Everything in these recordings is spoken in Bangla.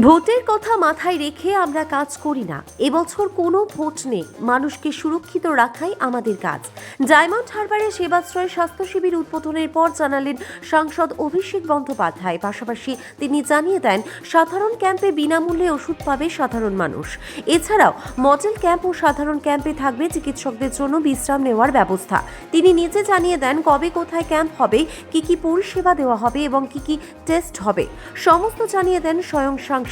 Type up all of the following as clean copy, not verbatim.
ভোটের কথা মাথায় রেখে আমরা কাজ করি না। এবছর কোনো ভোট নেই, মানুষকে সুরক্ষিত রাখাই আমাদের কাজ। ডায়মন্ড হারবারে সেবাশ্রয় স্বাস্থ্য শিবির উদ্বোধনের পর জানালেন সাংসদ অভিষেক বন্দ্যোপাধ্যায়। পাশাপাশি তিনি জানিয়ে দেন, সাধারণ ক্যাম্পে বিনামূল্যে ওষুধ পাবে সাধারণ মানুষ। এছাড়াও মডেল ক্যাম্প ও সাধারণ ক্যাম্পে থাকবে চিকিৎসকদের জন্য বিশ্রাম নেওয়ার ব্যবস্থা। তিনি নিজে জানিয়ে দেন কবে কোথায় ক্যাম্প হবে, কি কি পরিষেবা দেওয়া হবে এবং কি কি টেস্ট হবে, সমস্ত জানিয়ে দেন স্বয়ং সাংসদ।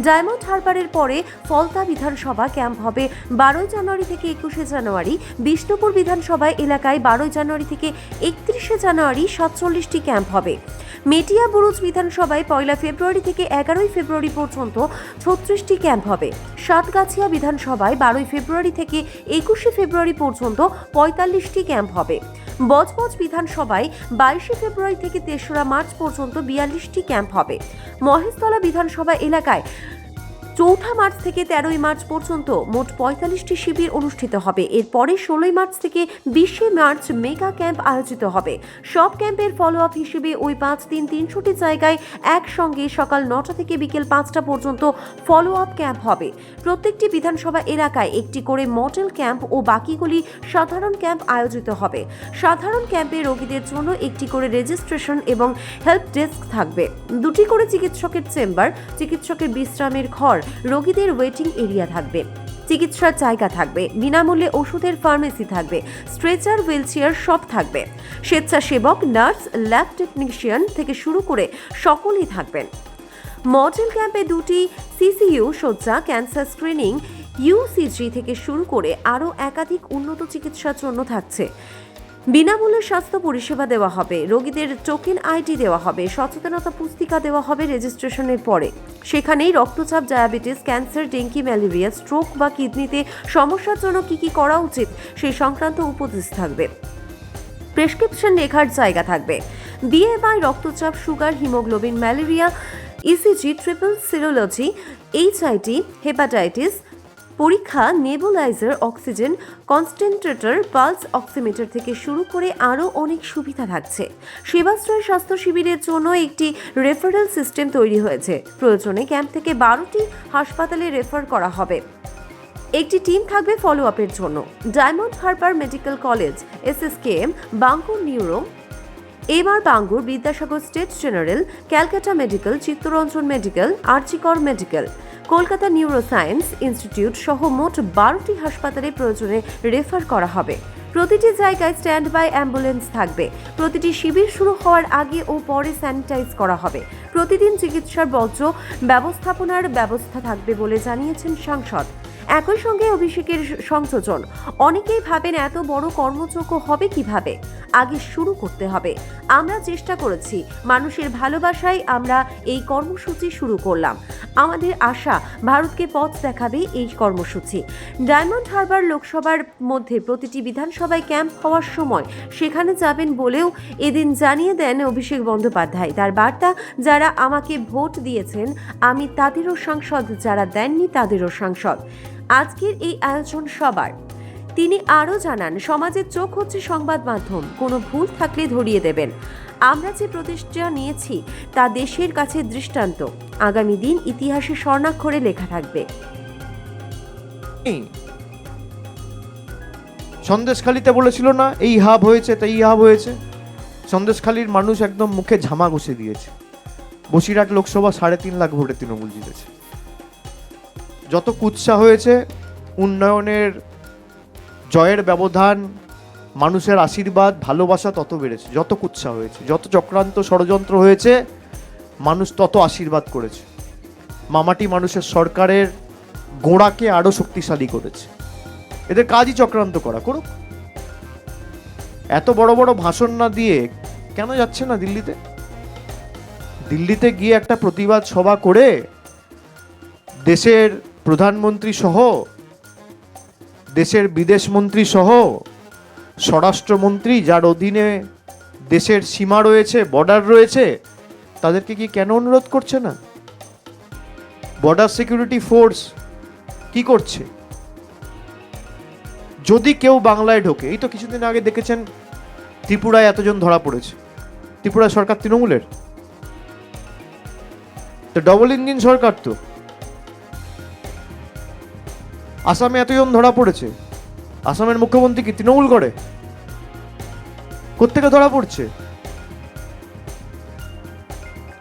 ডায়মন্ড হারবারের পরে ফলতা বিধানসভা ক্যাম্প হবে 12 জানুয়ারি থেকে 21 জানুয়ারি। বিষ্ণুপুর বিধানসভা এলাকায় 12 জানুয়ারি থেকে 31 জানুয়ারি 47টি ক্যাম্প হবে। মেটিয়া বুরুজ বিধানসভায় 1 ফেব্রুয়ারি থেকে 11 ফেব্রুয়ারি পর্যন্ত 36টি ক্যাম্প হবে। সাতগাছিয়া বিধানসভায় 12 ফেব্রুয়ারি থেকে 21 ফেব্রুয়ারি পর্যন্ত 45টি ক্যাম্প হবে। বজবজ বিধানসভায় 22 ফেব্রুয়ারি থেকে 3রা মার্চ পর্যন্ত 42টি ক্যাম্প হবে। মহেশতলা বিধানসভা এলাকায় 4 মার্চ থেকে 13 মার্চ পর্যন্ত মোট 45টি শিবির অনুষ্ঠিত হবে। এরপরে 16 মার্চ থেকে 20 মার্চ মেগা ক্যাম্প আয়োজিত হবে। সব ক্যাম্পের ফলো আপ হিসেবে ওই 5 দিন 300টি জায়গায় একসঙ্গে সকাল 9টা থেকে বিকেল 5টা পর্যন্ত ফলো আপ ক্যাম্প হবে। প্রত্যেকটি বিধানসভা এলাকায় একটি করে মডেল ক্যাম্প ও বাকিগুলি সাধারণ ক্যাম্প আয়োজিত হবে। সাধারণ ক্যাম্পে রোগীদের জন্য একটি করে রেজিস্ট্রেশন এবং হেল্প ডেস্ক থাকবে। 2টি করে চিকিৎসকের চেম্বার, চিকিৎসকের বিশ্রামের ঘর, রোগীদের ওয়েটিং এরিয়া থাকবে, চিকিৎসার জায়গা থাকবে, বিনামূল্যে ওষুধের ফার্মেসি থাকবে, স্ট্রেচার, হুইলচেয়ার সব থাকবে। স্বেচ্ছাসেবক, নার্স, ল্যাব টেকনিশিয়ান থেকে শুরু করে সকলেই থাকবেন। মডেল ক্যাম্পে 2টি সিসিইউ শয্যা, ক্যান্সার স্ক্রিনিং, ইউসিজি থেকে শুরু করে আরও একাধিক উন্নত চিকিৎসার জন্য থাকছে। বিনামূল্যে স্বাস্থ্য পরিষেবা দেওয়া হবে, রোগীদের টোকেন আইডি দেওয়া হবে, সচেতনতা পুস্তিকা দেওয়া হবে রেজিস্ট্রেশনের পরে। সেখানেই রক্তচাপ, diabetes, cancer, dengue, malaria, stroke বা কিডনিতে সমস্যার জন্য কি কি করা উচিত সেই সংক্রান্ত উপদেশ থাকবে। প্রেসক্রিপশন লেখার জায়গা থাকবে। বিএমআই, রক্তচাপ, sugar, haemoglobin, malaria, ECG, triple serology, HIV, hepatitis পরীক্ষা, nebuliser, oxygen concentrator, pulse oximeter থেকে শুরু করে আরও অনেক সুবিধা থাকছে। সেবাশ্রয় স্বাস্থ্য শিবিরের জন্য একটি রেফারেল সিস্টেম তৈরি হয়েছে। প্রয়োজনে ক্যাম্প থেকে 12টি হাসপাতালে রেফার করা হবে। একটি টিম থাকবে ফলো আপের জন্য। Diamond Harbour medical college, SSKM, Bangur neuro, MR Bangur, Vidyasagar state general, Calcutta medical, Chittaranjan medical, RG Kar medical, Kolkata neuroscience institute সহ মোট 12টি হাসপাতালে প্রয়োজনে রেফার করা হবে। প্রতিটি জায়গায় স্ট্যান্ড বাই অ্যাম্বুলেন্স থাকবে। প্রতিটি শিবির শুরু হওয়ার আগে ও পরে স্যানিটাইজ করা হবে। প্রতিদিন চিকিৎসার বর্জ্য ব্যবস্থাপনার ব্যবস্থা থাকবে বলে জানিয়েছেন সাংসদ। একই সঙ্গে অভিষেকের সংযোজন। অনেকেই ভাবেন এত বড় কর্মযজ্ঞ হবে কিভাবে, আগে শুরু করতে হবে। আমরা চেষ্টা করেছি, মানুষের ভালোবাসায় আমরা এই কর্মসূচি শুরু করলাম। আমাদের আশা ভারতকে পথ দেখাবে এই কর্মসূচি। ডায়মন্ড হারবার লোকসভার মধ্যে প্রতিটি বিধানসভায় ক্যাম্প হওয়ার সময় সেখানে যাবেন বলেও এদিন জানিয়ে দেন অভিষেক বন্দ্যোপাধ্যায়। তার বার্তা, যারা আমাকে ভোট দিয়েছেন আমি তাদেরও সাংসদ, যারা দেননি তাদেরও সাংসদ। আজকের এই আয়োজন সবার। তিনি আরও জানান, সমাজের চোখ হচ্ছে সংবাদ মাধ্যম, কোনো ভুল থাকলে ধরিয়ে দেবেন। আমরা যে প্রতিষ্ঠা নিয়েছি তা দেশের কাছে দৃষ্টান্ত। আগামী দিন ইতিহাসে স্বর্ণাক্ষরে লেখা থাকবে। সন্দেশখালীতে বলেছিল না এই হাব হয়েছে তাই হাব হয়েছে, সন্দেশখালীর মানুষ একদম মুখে ঝামা ঘষে দিয়েছে। বসিরহাট লোকসভা 3.5 লাখ ভোটে তৃণমূল জিতেছে। যত কুৎসা হয়েছে, উন্নয়নের জয়ের ব্যবধান, মানুষের আশীর্বাদ, ভালোবাসা তত বেড়েছে। যত কুৎসা হয়েছে, যত চক্রান্ত ষড়যন্ত্র হয়েছে, মানুষ তত আশীর্বাদ করেছে। মামাটি মানুষের সরকারের গোড়াকে আরো শক্তিশালী করেছে। এদের কাজই চক্রান্ত করা, করুক। এত বড় বড় ভাষণ না দিয়ে কেন যাচ্ছে না দিল্লিতে? দিল্লিতে গিয়ে একটা প্রতিবাদ সভা করে দেশের প্রধানমন্ত্রী সহ, দেশের বিদেশ মন্ত্রী সহ, স্বরাষ্ট্রমন্ত্রী যার অধীনে দেশের সীমা রয়েছে, বর্ডার রয়েছে, তাদেরকে কি কেন অনুরোধ করছে না? বর্ডার সিকিউরিটি ফোর্স কি করছে? যদি কেউ বাংলায় ঢোকে, এই তো কিছুদিন আগে দেখেছেন ত্রিপুরায় এতজন ধরা পড়েছে। ত্রিপুরা সরকার তৃণমূলের। তো তো ডবল ইঞ্জিন সরকার তো। আসামে এতজন ধরা পড়েছে, আসামের মুখ্যমন্ত্রী কি তৃণমূল করে? কোত্থেকে ধরা পড়ছে?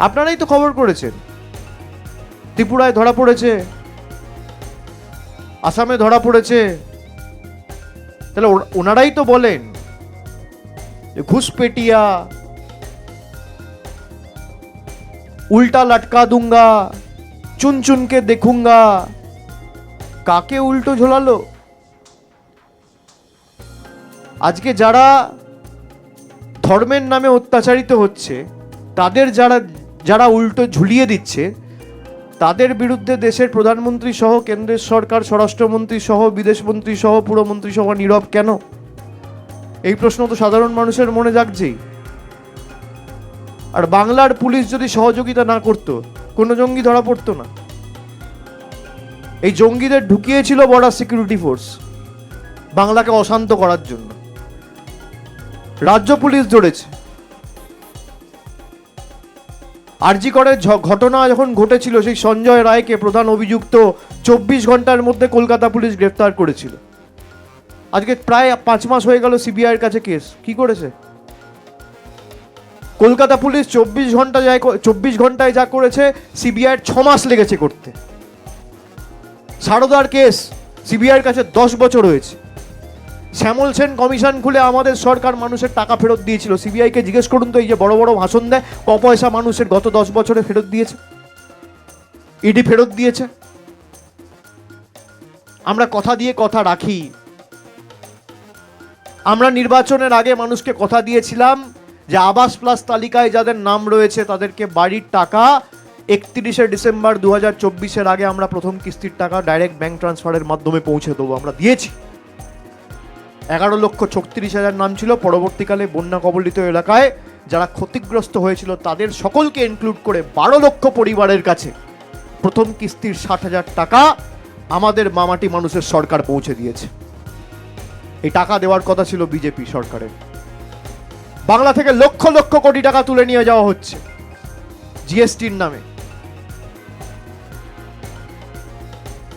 আপনারাই তো খবর করেছেন। ত্রিপুরায় ধরা পড়েছে, আসামে ধরা পড়েছে। তাহলে ওনারাই তো বলেন ঘুষপেটিয়া, উল্টা লটকা দুঙ্গা, চুন চুনকে দেখুঙ্গা। কাকে উল্টো ঝোলালো? আজকে যারা ধর্মের নামে অত্যাচারিত হচ্ছে, তাদের যারা উল্টো ঝুলিয়ে দিচ্ছে, তাদের বিরুদ্ধে দেশের প্রধানমন্ত্রী সহ কেন্দ্রের সরকার, স্বরাষ্ট্রমন্ত্রী সহ, বিদেশমন্ত্রী সহ, পুরমন্ত্রী সহ নীরব কেন? এই প্রশ্ন তো সাধারণ মানুষের মনে জাগছেই। আর বাংলার পুলিশ যদি সহযোগিতা না করতো, কোনো জঙ্গি ধরা পড়তো না। এই জঙ্গিদের ঢুকিয়েছিল বর্ডার সিকিউরিটি ফোর্স বাংলাকে অশান্ত করার জন্য। রাজ্য পুলিশ ধরেছে। আরজি করের ঘটনা যখন ঘটেছিল, সেই সঞ্জয় রায়কে প্রধান অভিযুক্ত 24 ঘন্টার মধ্যে কলকাতা পুলিশ গ্রেফতার করেছিল। আজকে প্রায় 5 মাস হয়ে গেল সিবিআইয়ের কাছে কেস। কি করেছে কলকাতা পুলিশ? 24 ঘন্টায় যা করেছে সিবিআইয়ের 6 মাস লেগেছে করতে। সারদার কেস সিবিআইয়ের কাছে 10 বছর হয়েছে। শ্যামল সেন কমিশন খুলে আমাদের সরকার মানুষের টাকা ফেরত দিয়েছিল। সিবিআইকে জিজ্ঞেস করুন তো, এই যে বড় বড় ভাষণ দেয়, ক পয়সা মানুষের গত 10 বছরে ফেরত দিয়েছে? ইডি ফেরত দিয়েছে। আমরা কথা দিয়ে কথা রাখি। আমরা নির্বাচনের আগে মানুষকে কথা দিয়েছিলাম যে আবাস প্লাস তালিকায় যাদের নাম রয়েছে তাদেরকে বাড়ির টাকা 31শে ডিসেম্বর 2024-এর আগে আমরা প্রথম কিস্তির টাকা ডাইরেক্ট ব্যাংক ট্রান্সফারের মাধ্যমে পৌঁছে দেবো। আমরা দিয়েছি। 11,36,000 নাম ছিল। পরবর্তীকালে বন্যা কবলিত এলাকায় যারা ক্ষতিগ্রস্ত হয়েছিল তাদের সকলকে ইনক্লুড করে 12 লক্ষ পরিবারের কাছে প্রথম কিস্তির 60,000 টাকা আমাদের মামাটি মানুষের সরকার পৌঁছে দিয়েছে। এই টাকা দেওয়ার কথা ছিল বিজেপি সরকারের। বাংলা থেকে লক্ষ লক্ষ কোটি টাকা তুলে নিয়ে যাওয়া হচ্ছে জিএসটির নামে।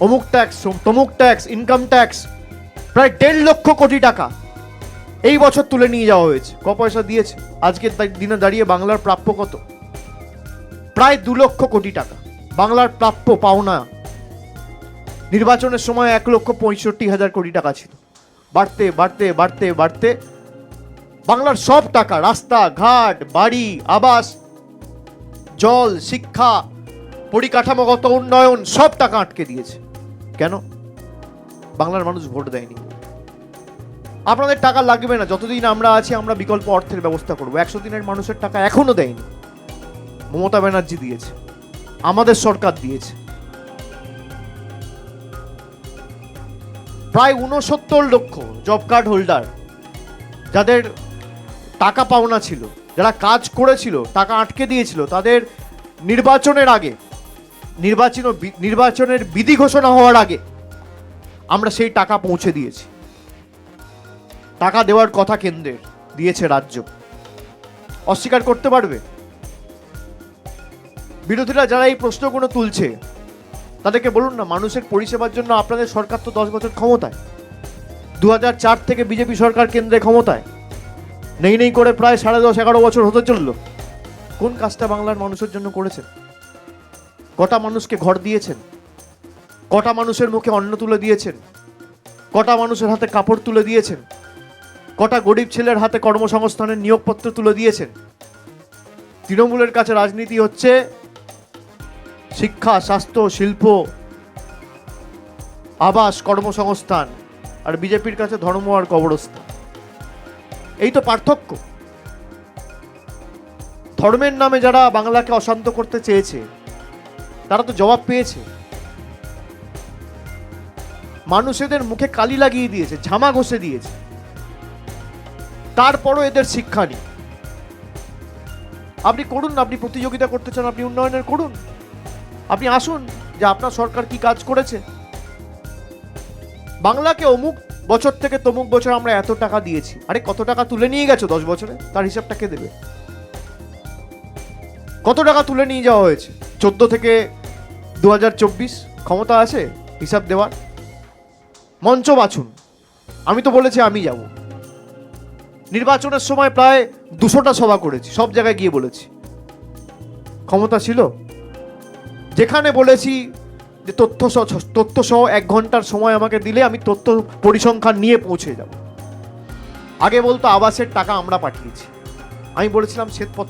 অমুক ট্যাক্স, তমুক ট্যাক্স, ইনকাম ট্যাক্স, প্রায় 1.5 লক্ষ কোটি টাকা এই বছর তুলে নিয়ে যাওয়া হয়েছে। ক পয়সা দিয়েছে? আজকের দিনে দাঁড়িয়ে বাংলার প্রাপ্য কত? প্রায় 2 লক্ষ কোটি টাকা বাংলার প্রাপ্য পাওনা। নির্বাচনের সময় 1,65,000 কোটি টাকা ছিল। বাড়তে বাড়তে বাড়তে বাড়তে বাংলার সব টাকা, রাস্তা ঘাট, বাড়ি, আবাস, জল, শিক্ষা, পরিকাঠামোগত উন্নয়ন, সব টাকা আটকে দিয়েছে। কেন? বাংলার মানুষ ভোট দেয়নি। আপনাদের টাকা লাগবে না, যতদিন আমরা আছি আমরা বিকল্প অর্থের ব্যবস্থা করব। 100 দিনের মানুষের টাকা এখনো দেয়নি। মমতা ব্যানার্জি দিয়েছে, আমাদের সরকার দিয়েছে। প্রায় 69 লক্ষ জব কার্ড হোল্ডার, যাদের টাকা পাওনা ছিল, যারা কাজ করেছিল, টাকা আটকে দিয়েছিল, তাদের নির্বাচনের আগে, নির্বাচনের বিধি ঘোষণা হওয়ার আগে আমরা সেই টাকা পৌঁছে দিয়েছি। টাকা দেওয়ার কথা কেন্দ্রের, দিয়েছে রাজ্য। অস্বীকার করতে পারবে? বিরোধীরা যারা এই প্রশ্নগুলো তুলছে তাদেরকে বলুন না, মানুষের পরিষেবার জন্য আপনাদের সরকার তো 10 বছর ক্ষমতায়। 2004 থেকে বিজেপি সরকার কেন্দ্রে ক্ষমতায়। নেই করে প্রায় 10.5-11 বছর হতে চলল। কোন কাজটা বাংলার মানুষের জন্য করেছেন? কটা মানুষকে ঘর দিয়েছেন? কটা মানুষের মুখে অন্ন তুলে দিয়েছেন? কটা মানুষের হাতে কাপড় তুলে দিয়েছেন? কটা গরিব ছেলের হাতে কর্মসংস্থানের নিয়োগপত্র তুলে দিয়েছেন? তৃণমূলের কাছে রাজনীতি হচ্ছে শিক্ষা, স্বাস্থ্য, শিল্প, আবাস, কর্মসংস্থান, আর বিজেপির কাছে ধর্ম আর কবরস্থান। এই তো পার্থক্য। ধর্মের নামে যারা বাংলাকে অশান্ত করতে চেয়েছে তারা তো জবাব পেয়েছে। মানুষেদের মুখে কালি লাগিয়ে দিয়েছে, ঝামা ঘষে দিয়েছে। তারপরও এদের শিক্ষা নেই। আপনি করুন, আপনি প্রতিযোগিতা করতে চান, আপনি উন্নয়নের করুন। আপনি আসুন যে আপনার সরকার কি কাজ করেছে। বাংলাকে অমুক বছর থেকে তমুক বছর আমরা এত টাকা দিয়েছি। আরে কত টাকা তুলে নিয়ে গেছো 10 বছরে? তার হিসাবটা কে দেবে? কত টাকা তুলে নিয়ে যাওয়া হয়েছে? 14 থেকে 2024 ক্ষমতা আছে হিসাব দেওয়ার? মঞ্চ বাছুন। আমি তো বলেছি আমি যাব। নির্বাচনের সময় প্রায় 200টা সভা করেছি, সব জায়গায় গিয়ে বলেছি। ক্ষমতা ছিল? যেখানে বলেছি যে তথ্য সহ 1 ঘন্টার সময় আমাকে দিলে আমি তথ্য পরিসংখ্যান নিয়ে পৌঁছে যাব। আগে বলতো আবাসের টাকা আমরা পাঠিয়েছি, আমি বলেছিলাম শ্বেতপত্র